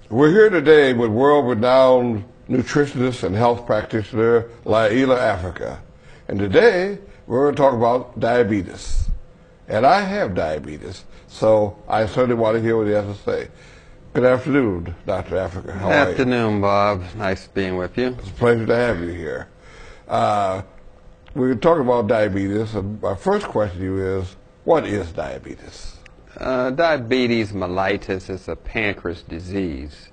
We're here today with world-renowned nutritionist and health practitioner Llaila Afrika. And today we're going to talk about diabetes. And I have diabetes, so I certainly want to hear what he has to say. Good afternoon, Dr. Afrika. How are you? Good afternoon, Bob. Nice being with you. It's a pleasure to have you here. We're talking about diabetes, and my first question to you is, what is diabetes? Diabetes mellitus is a pancreas disease,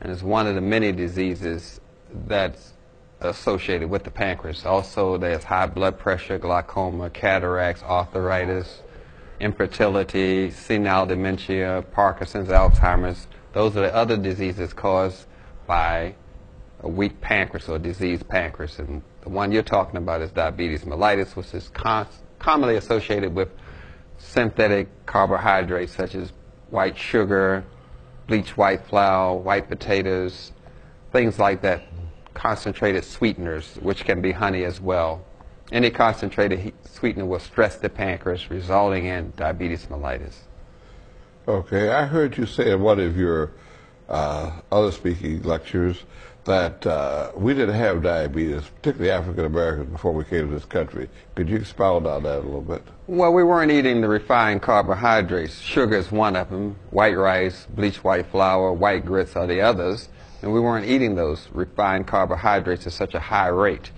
and it's one of the many diseases that's associated with the pancreas. Also, there's high blood pressure, glaucoma, cataracts, arthritis, infertility, senile dementia, Parkinson's, Alzheimer's. Those are the other diseases caused by a weak pancreas or diseased pancreas. And the one you're talking about is diabetes mellitus, which is commonly associated with synthetic carbohydrates such as white sugar, bleached white flour, white potatoes, things like that, concentrated sweeteners, which can be honey as well. Any concentrated sweetener will stress the pancreas, resulting in diabetes mellitus. Okay, I heard you say in one of your other speaking lectures that we didn't have diabetes, particularly African Americans, before we came to this country. Could you expound on that a little bit? Well, we weren't eating the refined carbohydrates. Sugar is one of them. White rice, bleached white flour, white grits are the others. And we weren't eating those refined carbohydrates at such a high rate.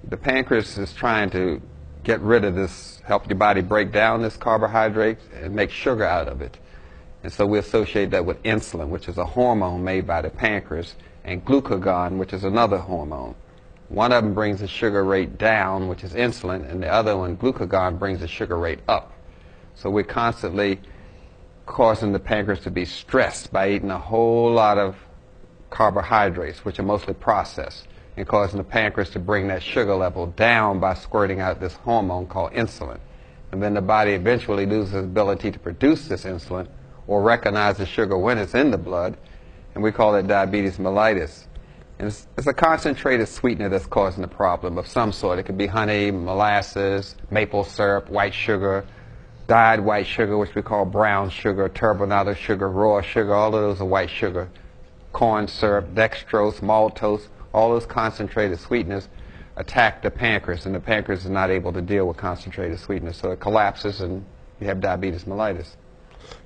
The pancreas is trying to get rid of this, help your body break down this carbohydrate and make sugar out of it. And so we associate that with insulin, which is a hormone made by the pancreas, and glucagon, which is another hormone. One of them brings the sugar rate down, which is insulin, and the other one, glucagon, brings the sugar rate up. So we're constantly causing the pancreas to be stressed by eating a whole lot of carbohydrates, which are mostly processed, and causing the pancreas to bring that sugar level down by squirting out this hormone called insulin. And then the body eventually loses its ability to produce this insulin or recognize the sugar when it's in the blood, and we call it diabetes mellitus. And it's a concentrated sweetener that's causing the problem of some sort. It could be honey, molasses, maple syrup, white sugar, dyed white sugar, which we call brown sugar, turbinado sugar, raw sugar, all of those are white sugar. Corn syrup, dextrose, maltose, all those concentrated sweeteners attack the pancreas, and the pancreas is not able to deal with concentrated sweeteners, so it collapses and you have diabetes mellitus.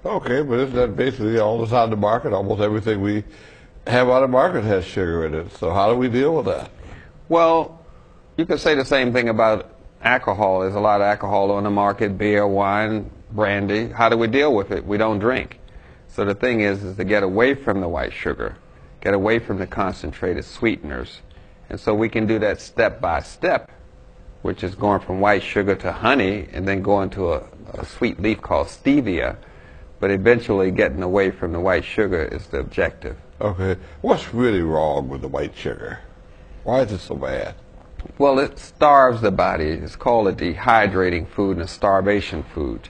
Okay, but isn't that basically all that's on the market? Almost everything we have on the market has sugar in it, so how do we deal with that? Well, you could say the same thing about alcohol. There's a lot of alcohol on the market, beer, wine, brandy. How do we deal with it? We don't drink. So the thing is to get away from the white sugar, get away from the concentrated sweeteners. And so we can do that step by step, which is going from white sugar to honey and then going to a sweet leaf called stevia. But eventually getting away from the white sugar is the objective. Okay. What's really wrong with the white sugar? Why is it so bad? Well, it starves the body. It's called a dehydrating food and a starvation food.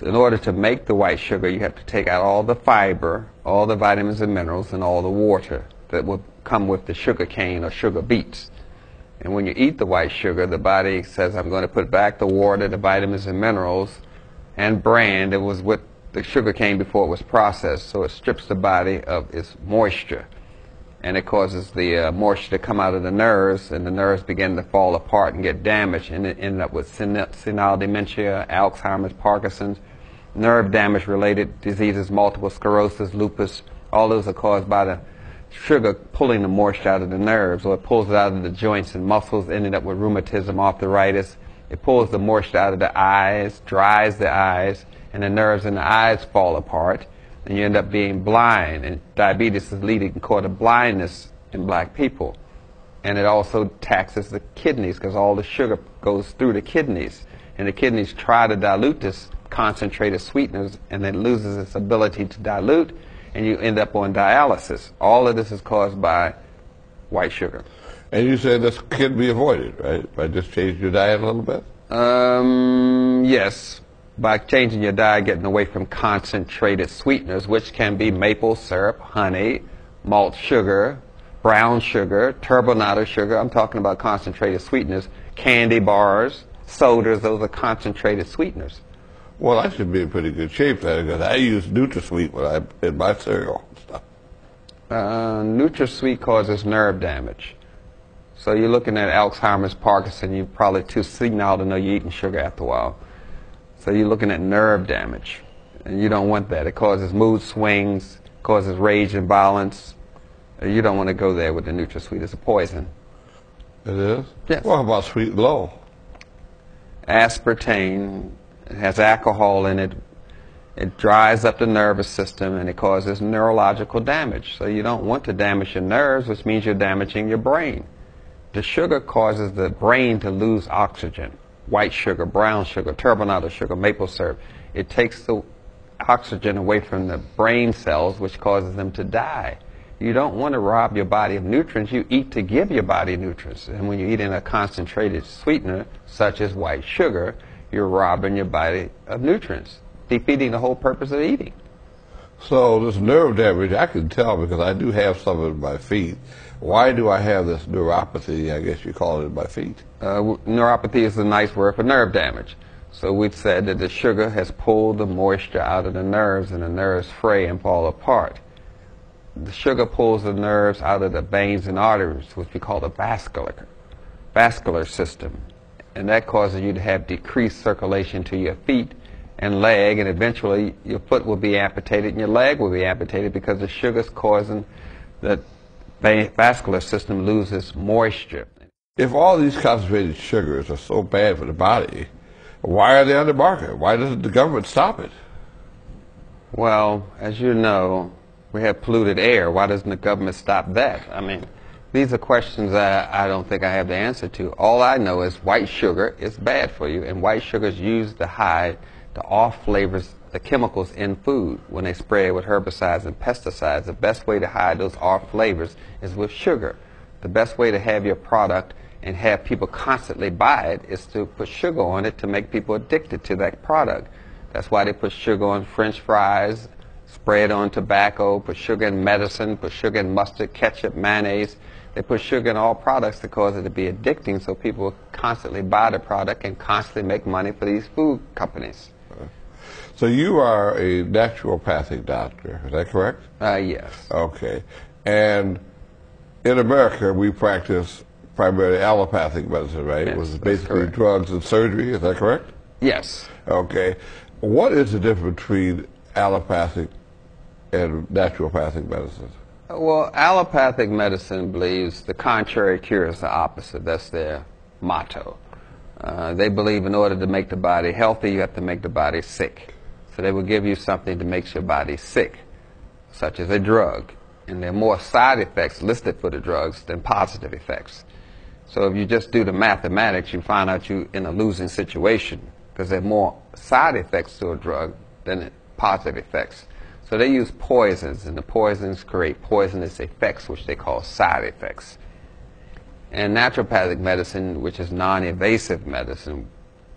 In order to make the white sugar, you have to take out all the fiber, all the vitamins and minerals, and all the water that will come with the sugar cane or sugar beets. And when you eat the white sugar, the body says, I'm going to put back the water, the vitamins and minerals, and bran that was with the sugar cane before it was processed. So it strips the body of its moisture, and it causes the moisture to come out of the nerves, and the nerves begin to fall apart and get damaged, and it ends up with senile dementia, Alzheimer's, Parkinson's, nerve damage related diseases, multiple sclerosis, lupus. All those are caused by the sugar pulling the moisture out of the nerves, or it pulls it out of the joints and muscles, ending up with rheumatism, arthritis. It pulls the moisture out of the eyes, dries the eyes, and the nerves in the eyes fall apart, and you end up being blind. And diabetes is leading cause of blindness in black people. And it also taxes the kidneys because all the sugar goes through the kidneys, and the kidneys try to dilute this concentrated sweeteners, and then loses its ability to dilute, and you end up on dialysis. All of this is caused by white sugar. And you say this can be avoided, right? By just changing your diet a little bit? Yes. By changing your diet, getting away from concentrated sweeteners, which can be maple syrup, honey, malt sugar, brown sugar, turbinado sugar. I'm talking about concentrated sweeteners, candy bars, sodas. Those are concentrated sweeteners. Well, I should be in pretty good shape then, because I use NutraSweet when I'm in my cereal and stuff. NutraSweet causes nerve damage. So you're looking at Alzheimer's, Parkinson, you're probably too senile to know you're eating sugar after a while. So you're looking at nerve damage, and you don't want that. It causes mood swings, causes rage and violence. You don't want to go there with the NutraSweet. It's a poison. It is? Yes. What about Sweet Glow? Aspartame, it has alcohol in it. It dries up the nervous system, and it causes neurological damage. So you don't want to damage your nerves, which means you're damaging your brain. The sugar causes the brain to lose oxygen. White sugar, brown sugar, turbinado sugar, maple syrup. It takes the oxygen away from the brain cells, which causes them to die. You don't want to rob your body of nutrients. You eat to give your body nutrients. And when you eat in a concentrated sweetener, such as white sugar, you're robbing your body of nutrients, defeating the whole purpose of eating. So this nerve damage, I can tell because I do have some of it in my feet. Why do I have this neuropathy, I guess you call it, in my feet? Neuropathy is a nice word for nerve damage. So we've said that the sugar has pulled the moisture out of the nerves, and the nerves fray and fall apart. The sugar pulls the nerves out of the veins and arteries, which we call the vascular system. And that causes you to have decreased circulation to your feet and leg, and eventually your foot will be amputated and your leg will be amputated because the sugar's causing the vascular system loses moisture. If all these concentrated sugars are so bad for the body, why are they on the market? Why doesn't the government stop it? Well, as you know, we have polluted air. Why doesn't the government stop that? I mean, these are questions that I don't think I have the answer to. All I know is white sugar is bad for you, and white sugar is used to hide the off flavors, the chemicals in food. When they spray it with herbicides and pesticides, the best way to hide those off flavors is with sugar. The best way to have your product and have people constantly buy it is to put sugar on it to make people addicted to that product. That's why they put sugar on French fries, spray it on tobacco, put sugar in medicine, put sugar in mustard, ketchup, mayonnaise. They put sugar in all products to cause it to be addicting, so people constantly buy the product and constantly make money for these food companies. So you are a naturopathic doctor, is that correct? Yes. Okay. And in America, we practice primarily allopathic medicine, right? Yes, Which is that's basically correct. drugs and surgery, is that correct? Yes. Okay. What is the difference between allopathic and naturopathic medicine? Well, allopathic medicine believes the contrary cures the opposite. That's their motto. They believe in order to make the body healthy, you have to make the body sick. So they will give you something that makes your body sick, such as a drug. And there are more side effects listed for the drugs than positive effects. So if you just do the mathematics, you find out you're in a losing situation because there are more side effects to a drug than positive effects. So they use poisons, and the poisons create poisonous effects, which they call side effects. And naturopathic medicine, which is non-invasive medicine,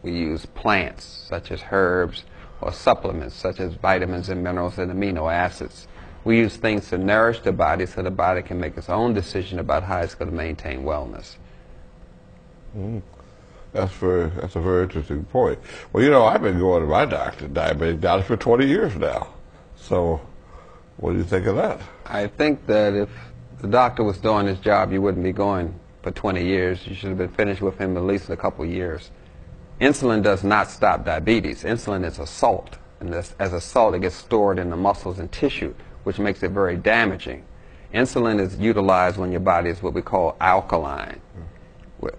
we use plants, such as herbs, or supplements, such as vitamins and minerals and amino acids. We use things to nourish the body so the body can make its own decision about how it's going to maintain wellness. That's a very interesting point. Well, you know, I've been going to my doctor, diabetic doctor, for 20 years now. So what do you think of that? I think that if the doctor was doing his job, you wouldn't be going for 20 years. You should have been finished with him at least a couple years. Insulin does not stop diabetes. Insulin is a salt, and as a salt, it gets stored in the muscles and tissue, which makes it very damaging. Insulin is utilized when your body is what we call alkaline.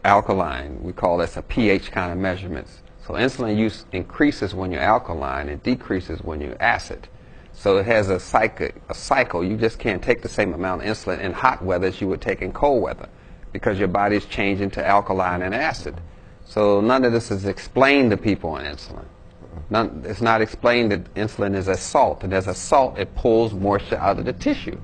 Alkaline, we call this a pH kind of measurements. So insulin use increases when you're alkaline and decreases when you're acid. So it has a cycle. You just can't take the same amount of insulin in hot weather as you would take in cold weather because your body's changing to alkaline and acid. So none of this is explained to people on insulin. It's not explained that insulin is a salt, and as a salt, it pulls moisture out of the tissue.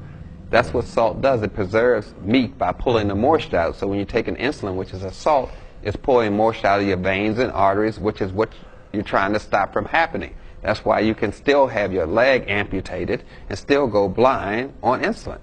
That's what salt does. It preserves meat by pulling the moisture out. So when you take an insulin, which is a salt, it's pulling moisture out of your veins and arteries, which is what you're trying to stop from happening. That's why you can still have your leg amputated and still go blind on insulin.